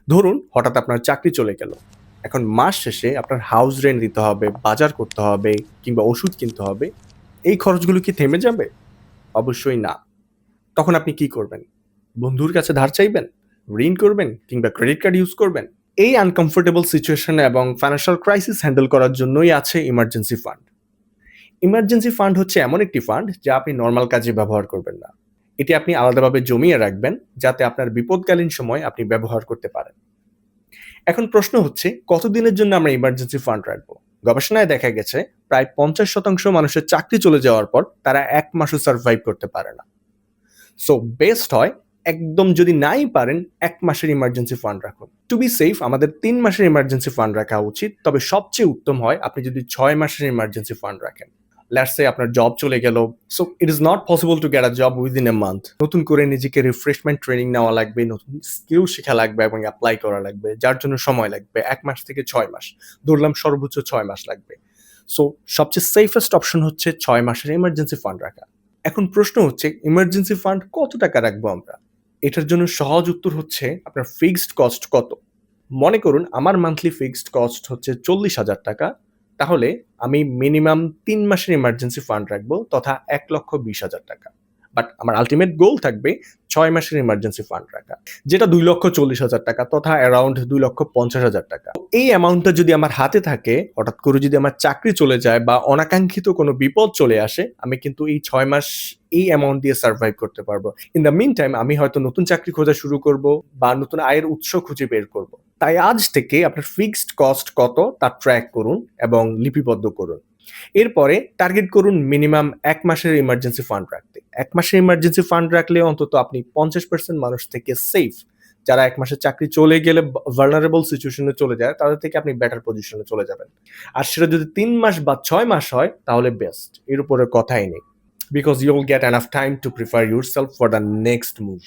ধরুন হঠাৎ আপনার চাকরি চলে গেল। এখন মাস শেষে আপনার হাউস রেন্ট দিতে হবে, বাজার করতে হবে কিংবা ওষুধ কিনতে হবে। এই খরচগুলো কি থেমে যাবে? অবশ্যই না। তখন আপনি কি করবেন? বন্ধুর কাছে ধার চাইবেন? ঋণ করবেন? কিংবা ক্রেডিট কার্ড ইউজ করবেন? এই আনকমফোর্টেবল সিচুয়েশন এবং ফাইন্যান্সিয়াল ক্রাইসিস হ্যান্ডেল করার জন্যই আছে ইমার্জেন্সি ফান্ড। ইমার্জেন্সি ফান্ড হচ্ছে এমন একটি ফান্ড যা আপনি নরমাল কাজে ব্যবহার করবেন না। এটি আপনি আলাদাভাবে জমিয়ে রাখবেন যাতে আপনার বিপদকালীন সময় আপনি ব্যবহার করতে পারেন। এখন প্রশ্ন হচ্ছে কতদিনের জন্য আমরা ইমার্জেন্সি ফান্ড রাখবো? গবেষণায় দেখা গেছে প্রায় 50% মানুষের চাকরি চলে যাওয়ার পর তারা 1 মাসও সার্ভাইভ করতে পারে না। সো বেস্ট হয় একদম যদি নাই পারেন 1 মাসের ইমার্জেন্সি ফান্ড রাখুন। টু বি সেফ আমাদের 3 মাসের ইমার্জেন্সি ফান্ড রাখা উচিত। তবে সবচেয়ে উত্তম হয় আপনি যদি 6 মাসের ইমার্জেন্সি ফান্ড রাখেন। লেটস সে আপনার জব চলে গেল। So it is not possible to get a job within a month. নতুন করে নিজেকে রিফ্রেশমেন্ট ট্রেনিং নেওয়া লাগবে, নতুন স্কিল শেখা লাগবে এবং এপ্লাই করা লাগবে। যার জন্য সময় লাগবে 1 মাস থেকে 6 মাস। ধরলাম সর্বোচ্চ 6 মাস লাগবে। সো সবচেয়ে সেফেস্ট অপশন হচ্ছে 6 মাসের ইমার্জেন্সি ফান্ড রাখা। এখন প্রশ্ন হচ্ছে ইমার্জেন্সি ফান্ড কত টাকা রাখবো আমরা? এটার জন্য সহজ উত্তর হচ্ছে আপনার ফিক্সড কস্ট কত। মনে করুন আমার মান্থলি ফিক্সড কস্ট হচ্ছে 40,000 টাকা। তাহলে আমি মিনিমাম 3 মাসের ইমার্জেন্সি ফান্ড রাখবো তথা 1,20,000 টাকা। বাট আমার আলটিমেট গোল থাকবে 6 মাসের ইমার্জেন্সি ফান্ড রাখা, যেটা 2,40,000 টাকা তথা অ্যারাউন্ড 2,50,000 টাকা। এই অ্যামাউন্টটা যদি আমার হাতে থাকে, হঠাৎ করে যদি আমার চাকরি চলে যায় বা অনাকাঙ্ক্ষিত কোনো বিপদ চলে আসে, আমি কিন্তু এই 6 মাস এই অ্যামাউন্ট দিয়ে সার্ভাইভ করতে পারবো। ইন দ্য মিন টাইম আমি হয়তো নতুন চাকরি খোঁজা শুরু করব বা নতুন আয়ের উৎস খুঁজে বের করব। তাই আজ থেকে আপনার ফিক্সড কস্ট কত তা ট্র্যাক করুন এবং লিপিবদ্ধ করুন। এরপরে টার্গেট করুন মিনিমাম 1 মাসের ইমার্জেন্সি ফান্ড রাখতে। 1 মাসের ইমার্জেন্সি ফান্ড রাখলে অন্তত আপনি 50% মানুষ থেকে সেফ। যারা 1 মাসের চাকরি চলে গেলে ভালনারেবল সিচুয়েশন এ চলে যায়, তাদের থেকে আপনি বেটার পজিশনে চলে যাবেন। আর সেটা যদি 3 মাস বা 6 মাস হয় তাহলে বেস্ট। এর উপরে কথাই নেই। Because you'll get enough time to prepare yourself for the next move.